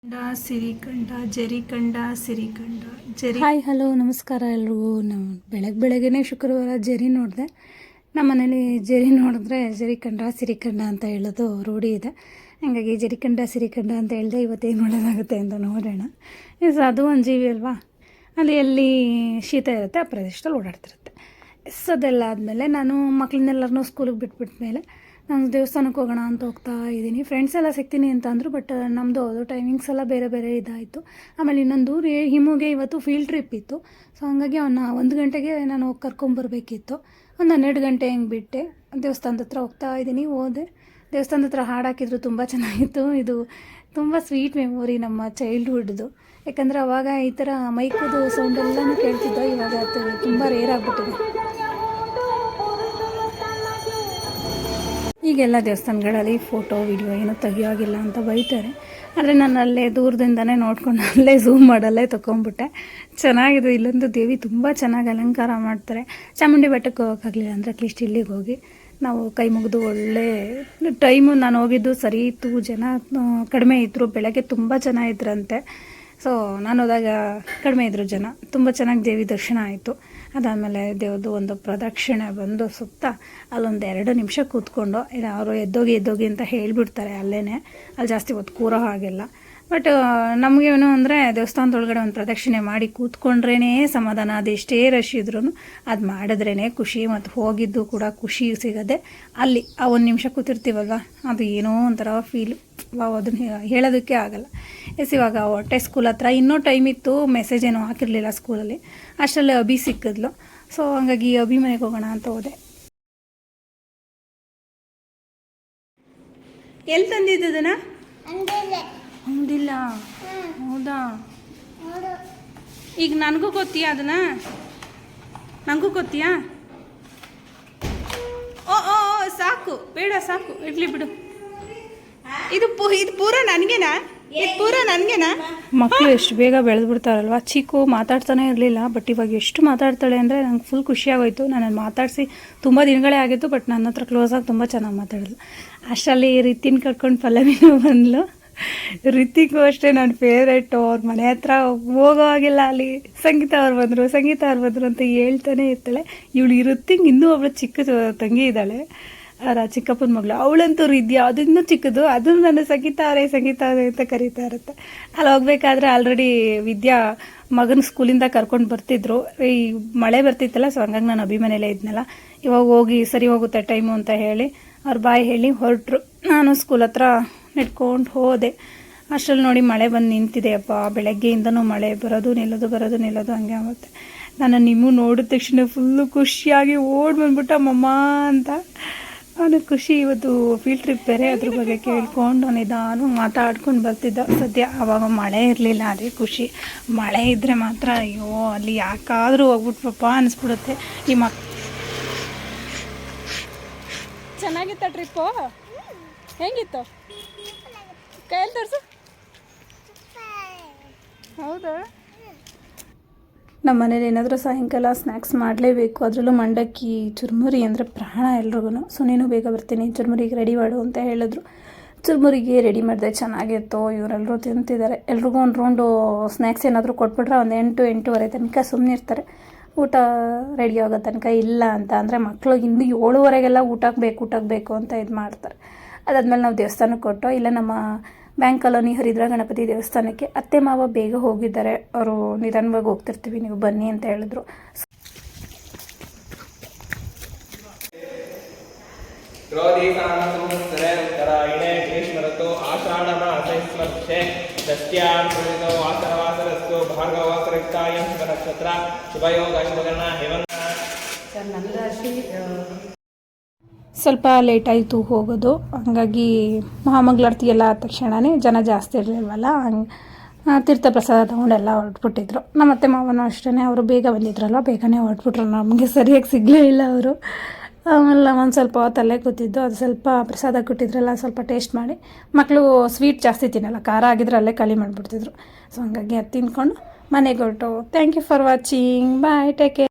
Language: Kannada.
ಸಿರಿಕಂಡ ಜರಿಕಂಡ ಸಿರಿಕಂಡ ಜರಿ. ಹಾಯ್ ಹಲೋ ನಮಸ್ಕಾರ ಎಲ್ರಿಗೂ. ಬೆಳಗ್ಗೆನೇ ಶುಕ್ರವಾರ ಜರಿ ನೋಡಿದೆ. ನಮ್ಮ ಮನೇಲಿ ಜರಿ ನೋಡಿದ್ರೆ ಜರಿಕಂಡ ಸಿರಿಕಂಡ ಅಂತ ಹೇಳೋದು ರೂಢಿ ಇದೆ. ಹಾಗಾಗಿ ಜರಿಕಂಡ ಸಿರಿಕಂಡ ಅಂತ ಹೇಳಿದೆ. ಇವತ್ತೇನು ಒಳ್ಳೆಯದಾಗುತ್ತೆ ಅಂತ ನೋಡೋಣ. ಅದು ಒಂದು ಜೀವಿ ಅಲ್ವಾ, ಅಲ್ಲಿ ಎಲ್ಲಿ ಶೀತ ಇರುತ್ತೆ ಆ ಪ್ರದೇಶದಲ್ಲಿ ಓಡಾಡ್ತಿರುತ್ತೆ. ಅದೆಲ್ಲ ಆದಮೇಲೆ ನಾನು ಮಕ್ಕಳನ್ನೆಲ್ಲರನ್ನೂ ಸ್ಕೂಲಿಗೆ ಬಿಟ್ಬಿಟ್ಮೇಲೆ ನಾನು ದೇವಸ್ಥಾನಕ್ಕೆ ಹೋಗೋಣ ಅಂತ ಹೋಗ್ತಾ ಇದ್ದೀನಿ. ಫ್ರೆಂಡ್ಸ್ ಎಲ್ಲ ಸಿಗ್ತೀನಿ ಅಂತ ಅಂದರು, ಬಟ್ ನಮ್ಮದು ಅದು ಟೈಮಿಂಗ್ಸ್ ಎಲ್ಲ ಬೇರೆ ಬೇರೆ ಇದಾಯಿತು. ಆಮೇಲೆ ಇನ್ನೊಂದು ಹಿಮುಗೆ ಇವತ್ತು ಫೀಲ್ಡ್ ಟ್ರಿಪ್ ಇತ್ತು. ಸೊ ಹಾಗಾಗಿ ಅವನ್ನ 1 ಗಂಟೆಗೆ ನಾನು ಕರ್ಕೊಂಬರ್ಬೇಕಿತ್ತು. ಒಂದು 12 ಗಂಟೆ ಹೆಂಗೆ ಬಿಟ್ಟೆ. ದೇವಸ್ಥಾನದ ಹತ್ರ ಹೋಗ್ತಾ ಇದ್ದೀನಿ. ಹೋದೆ, ದೇವಸ್ಥಾನದ ಹತ್ರ ಹಾಡು ಹಾಕಿದ್ರು, ತುಂಬ ಚೆನ್ನಾಗಿತ್ತು. ಇದು ತುಂಬ ಸ್ವೀಟ್ ಮೆಮೊರಿ ನಮ್ಮ ಚೈಲ್ಡ್ಹುಡ್ದು. ಯಾಕಂದರೆ ಅವಾಗ ಈ ಥರ ಮೈಕದು ಸೌಂಡೆಲ್ಲನೂ ಕೇಳ್ತಿದ್ದೋ. ಇವಾಗ ಅದು ತುಂಬ ರೇರ್ ಆಗಿಬಿಟ್ಟಿದೆ. ಈಗೆಲ್ಲ ದೇವಸ್ಥಾನಗಳಲ್ಲಿ ಫೋಟೋ ವಿಡಿಯೋ ಏನೂ ತೆಗಿಯೋಗಿಲ್ಲ ಅಂತ ಬೈತಾರೆ. ಆದರೆ ನಾನು ಅಲ್ಲೇ ದೂರದಿಂದನೇ ನೋಡ್ಕೊಂಡು ಅಲ್ಲೇ ಝೂಮ್ ಮಾಡಲ್ಲೇ ತೊಗೊಂಬಿಟ್ಟೆ. ಚೆನ್ನಾಗಿದೆ. ಇಲ್ಲೊಂದು ದೇವಿ ತುಂಬ ಚೆನ್ನಾಗಿ ಅಲಂಕಾರ ಮಾಡ್ತಾರೆ. ಚಾಮುಂಡಿ ಬೆಟ್ಟಕ್ಕೆ ಹೋಗೋಕ್ಕಾಗಲಿಲ್ಲ ಅಂದರೆ ಅಟ್ಲೀಸ್ಟ್ ಇಲ್ಲಿಗೆ ಹೋಗಿ ನಾವು ಕೈ ಮುಗಿದು ಒಳ್ಳೆ ಟೈಮು. ನಾನು ಹೋಗಿದ್ದು ಸರಿ ಇತ್ತು, ಜನ ಕಡಿಮೆ ಇದ್ದರು. ಬೆಳಗ್ಗೆ ತುಂಬ ಜನ ಇದ್ರಂತೆ. ಸೊ ನಾನು ಹೋದಾಗ ಕಡಿಮೆ ಇದ್ದರು ಜನ. ತುಂಬ ಚೆನ್ನಾಗಿ ದೇವಿ ದರ್ಶನ ಆಯಿತು. ಅದಾದಮೇಲೆ ದೇವ್ರದ್ದು ಒಂದು ಪ್ರದಕ್ಷಿಣೆ ಬಂದು ಸುತ್ತ ಅಲ್ಲೊಂದು 2 ನಿಮಿಷ ಕೂತ್ಕೊಂಡು, ಅವರು ಎದ್ದೋಗಿ ಅಂತ ಹೇಳಿಬಿಡ್ತಾರೆ ಅಲ್ಲೇ. ಅಲ್ಲಿ ಜಾಸ್ತಿ ಹೊತ್ತು ಕೂರೋ ಹಾಗೆಲ್ಲ. ಬಟ್ ನಮಗೇನು ಅಂದರೆ ದೇವಸ್ಥಾನದೊಳಗಡೆ ಒಂದು ಪ್ರದಕ್ಷಿಣೆ ಮಾಡಿ ಕೂತ್ಕೊಂಡ್ರೇ ಸಮಾಧಾನ. ಅದೆಷ್ಟೇ ರಶ್ ಇದ್ರೂ ಅದು ಮಾಡಿದ್ರೇ ಖುಷಿ. ಮತ್ತು ಹೋಗಿದ್ದು ಕೂಡ ಖುಷಿ ಸಿಗೋದೆ ಅಲ್ಲಿ. ಆ 1 ನಿಮಿಷ ಕೂತಿರ್ತೀವಲ್ವ, ಅದು ಏನೋ ಒಂಥರ ಫೀಲ್. ಅದನ್ನು ಹೇಳೋದಕ್ಕೆ ಆಗಲ್ಲ. ಇವಾಗ ಹೊಟ್ಟೆ ಸ್ಕೂಲ್ ಹತ್ರ ಇನ್ನೂ ಟೈಮ್ ಇತ್ತು. ಮೆಸೇಜ್ ಏನೂ ಹಾಕಿರಲಿಲ್ಲ ಸ್ಕೂಲಲ್ಲಿ. ಅಷ್ಟರಲ್ಲಿ ಅಭಿ ಸಿಕ್ಕಿದ್ಲು. ಸೊ ಹಾಗಾಗಿ ಅಭಿ ಮನೆಗೆ ಹೋಗೋಣ ಅಂತ ಹೋದೆ. ಎಲ್ಲಿ ತಂದಿದ್ದದನ್ನ? ಹೌದಿಲ್ಲ, ಹೌದಾ? ಈಗ ನನಗೂ ಗೊತ್ತೀಯಾ ಅದನ್ನ? ನನಗೂ ಗೊತ್ತೀಯಾ? ಓ ಓ ಸಾಕು, ಬೇಡ ಸಾಕು, ಇಡ್ಲಿ ಬಿಡು. ಇದು ಪೂರ ನನಗೇನಾ? ಇದು ಪೂರ ನನಗೇನಾ? ಮಕ್ಕಳು ಎಷ್ಟು ಬೇಗ ಬೆಳೆದ್ಬಿಡ್ತಾರಲ್ವ. ಚಿಕ್ಕು ಮಾತಾಡ್ತಾನೆ ಇರಲಿಲ್ಲ, ಬಟ್ ಇವಾಗ ಎಷ್ಟು ಮಾತಾಡ್ತಾಳೆ ಅಂದರೆ ನಂಗೆ ಫುಲ್ ಖುಷಿಯಾಗೋಯ್ತು. ನನ್ನನ್ನು ಮಾತಾಡಿಸಿ ತುಂಬ ದಿನಗಳೇ ಆಗಿತ್ತು, ಬಟ್ ನನ್ನ ಹತ್ರ ಕ್ಲೋಸಾಗಿ ತುಂಬ ಚೆನ್ನಾಗಿ ಮಾತಾಡಿದ್ಲು. ಅಷ್ಟರಲ್ಲಿ ರಿತಿನ್ ಕರ್ಕೊಂಡು ಪಲ್ಲವಿನೂ ಬಂದ್ಲು. ರಿತಿಗೂ ಅಷ್ಟೇ ನನ್ನ ಫೇವ್ರೇಟು. ಅವ್ರ ಮನೆ ಹತ್ರ ಹೋಗೋ ಹಾಗೆಲ್ಲ ಅಲ್ಲಿ ಸಂಗೀತ ಅವ್ರು ಬಂದರು ಅಂತ ಹೇಳ್ತಾನೆ ಇರ್ತಾಳೆ. ಇವಳು ರಿತಿಂಗ್ ಇನ್ನೂ ಒಬ್ಬಳು ಚಿಕ್ಕ ತಂಗಿ ಇದ್ದಾಳೆ, ಚಿಕ್ಕಪ್ಪನ ಮಗಳು. ಅವಳಂತೂ ರಿದ್ಯಾ, ಅದನ್ನೂ ಚಿಕ್ಕದು. ಅದನ್ನು ನನ್ನ ಸಂಗೀತ ಅವರೇ ಅಂತ ಕರೀತಾ ಇರುತ್ತೆ. ಅಲ್ಲಿ ಹೋಗ್ಬೇಕಾದ್ರೆ ಆಲ್ರೆಡಿ ವಿದ್ಯಾ ಮಗನ ಸ್ಕೂಲಿಂದ ಕರ್ಕೊಂಡು ಬರ್ತಿದ್ರು. ಈ ಮಳೆ ಬರ್ತಿತ್ತಲ್ಲ, ಸೊ ಹಂಗಾಗಿ ನಾನು ಅಭಿಮನೇಲೇ ಇದ್ನಲ್ಲ. ಇವಾಗ ಹೋಗಿ ಸರಿ ಹೋಗುತ್ತೆ ಟೈಮು ಅಂತ ಹೇಳಿ ಅವ್ರು ಬಾಯ್ ಹೇಳಿ ಹೊರಟ್ರು. ನಾನು ಸ್ಕೂಲ್ ಹತ್ರ ನೆಟ್ಕೊಂಡು ಹೋದೆ. ಅಷ್ಟರಲ್ಲಿ ನೋಡಿ ಮಳೆ ಬಂದು ನಿಂತಿದೆ. ಅಪ್ಪ, ಬೆಳಗ್ಗೆಯಿಂದನೂ ಮಳೆ ಬರೋದು ನಿಲ್ಲೋದು ಹಂಗೆ ಆಗುತ್ತೆ. ನಾನು ನಿಮ್ಮ ನೋಡಿದ ತಕ್ಷಣ ಫುಲ್ಲು ಖುಷಿಯಾಗಿ ಓಡಿ ಬಂದ್ಬಿಟ್ಟ ಮಮ್ಮ ಅಂತ. ಅವನು ಖುಷಿ. ಇವತ್ತು ಫೀಲ್ಡ್ ಟ್ರಿಪ್ ಬೇರೆ, ಅದ್ರ ಬಗ್ಗೆ ಕೇಳ್ಕೊಂಡು ನಿಧಾನ ಮಾತಾಡ್ಕೊಂಡು ಬರ್ತಿದ್ದ. ಸದ್ಯ ಆವಾಗ ಮಳೆ ಇರಲಿಲ್ಲ, ಅದೇ ಖುಷಿ. ಮಳೆ ಇದ್ದರೆ ಮಾತ್ರ ಅಯ್ಯೋ ಅಲ್ಲಿ ಯಾಕಾದರೂ ಹೋಗ್ಬಿಟ್ವಪ್ಪ ಅನಿಸ್ಬಿಡುತ್ತೆ. ಈ ಚೆನ್ನಾಗಿತ್ತ ಟ್ರಿಪ್ಪು? ಹೆಂಗಿತ್ತು? ಕೈಯಲ್ಲಿ ತೋರಿಸು. ಹೌದಾ? ನಮ್ಮ ಮನೇಲಿ ಏನಾದರೂ ಸಾಯಂಕಾಲ ಸ್ನ್ಯಾಕ್ಸ್ ಮಾಡಲೇಬೇಕು. ಅದರಲ್ಲೂ ಮಂಡಕ್ಕಿ, ಚುರುಮುರಿ ಅಂದರೆ ಪ್ರಾಣ ಎಲ್ರಿಗೂ. ಸೊ ನೀನು ಬೇಗ ಬರ್ತೀನಿ, ಚುರುಮುರಿಗೆ ರೆಡಿ ಮಾಡು ಅಂತ ಹೇಳಿದ್ರು. ಚುರುಮುರಿಗೆ ರೆಡಿ ಮಾಡಿದೆ, ಚೆನ್ನಾಗಿತ್ತು. ಇವರೆಲ್ಲರೂ ತಿಂತಿದ್ದಾರೆ. ಎಲ್ರಿಗೂ ಒಂದು ರೌಂಡು ಸ್ನ್ಯಾಕ್ಸ್ ಏನಾದರೂ ಕೊಟ್ಬಿಟ್ರೆ ಒಂದು 8-8:30 ತನಕ ಸುಮ್ಮನೆ ಇರ್ತಾರೆ. ಊಟ ರೆಡಿ ಆಗೋ ತನಕ. ಇಲ್ಲ ಅಂತ ಅಂದರೆ ಮಕ್ಕಳು ಇಂದು 7:30ಗೆಲ್ಲ ಊಟಕ್ಕೆ ಬೇಕು ಅಂತ ಇದು ಮಾಡ್ತಾರೆ. ಅದಾದಮೇಲೆ ನಾವು ದೇವಸ್ಥಾನಕ್ಕೆ ಕೊಟ್ಟು, ಇಲ್ಲ ನಮ್ಮ ಬ್ಯಾಂಕ್ ಕಾಲೋನಿ ಹರಿದ್ರ ಗಣಪತಿ ದೇವಸ್ಥಾನಕ್ಕೆ ಅತ್ತೆ ಮಾವ ಬೇಗ ಹೋಗಿದ್ದಾರೆ. ಅವರು ನಿಧಾನವಾಗಿ ಹೋಗ್ತಿರ್ತೀವಿ, ನೀವು ಬನ್ನಿ ಅಂತ ಹೇಳಿದ್ರು. ಸ್ವಲ್ಪ ಲೇಟ್ ಆಯಿತು ಹೋಗೋದು. ಹಾಗಾಗಿ ಮಹಾಮಂಗಳಾರತಿ ಎಲ್ಲ ಆದ ತಕ್ಷಣವೇ ಜನ ಜಾಸ್ತಿ ಇರಲಿಲ್ವಲ್ಲ, ಹಂಗೆ ತೀರ್ಥ ಪ್ರಸಾದ ತೊಗೊಂಡೆಲ್ಲ ಹೊರಟ್ಬಿಟ್ಟಿದ್ರು. ನಮ್ಮ ಅತ್ತೆ ಮಾವನೂ ಅಷ್ಟೇ, ಅವರು ಬೇಗ ಬಂದಿದ್ರಲ್ವ, ಬೇಗನೆ ಹೊರಟ್ಬಿಟ್ರು. ನಮಗೆ ಸರಿಯಾಗಿ ಸಿಗಲೇ ಇಲ್ಲ ಅವರು. ಆಮೇಲೆ ಒಂದು ಸ್ವಲ್ಪ ಹೊತ್ತಲ್ಲೇ ಕೂತಿದ್ದು. ಅದು ಸ್ವಲ್ಪ ಪ್ರಸಾದ ಕೊಟ್ಟಿದ್ರಲ್ಲ, ಸ್ವಲ್ಪ ಟೇಸ್ಟ್ ಮಾಡಿ. ಮಕ್ಕಳು ಸ್ವೀಟ್ ಜಾಸ್ತಿ ತಿನ್ನಲ್ಲ, ಖಾರ ಆಗಿದ್ರೆ ಅಲ್ಲೇ ಖಾಲಿ ಮಾಡಿಬಿಡ್ತಿದ್ರು. ಸೊ ಹಾಗಾಗಿ ಅದು ತಿಂದ್ಕೊಂಡು ಮನೆಗೆ ಹೊರಟು. Thank you for watching. Bye, take care.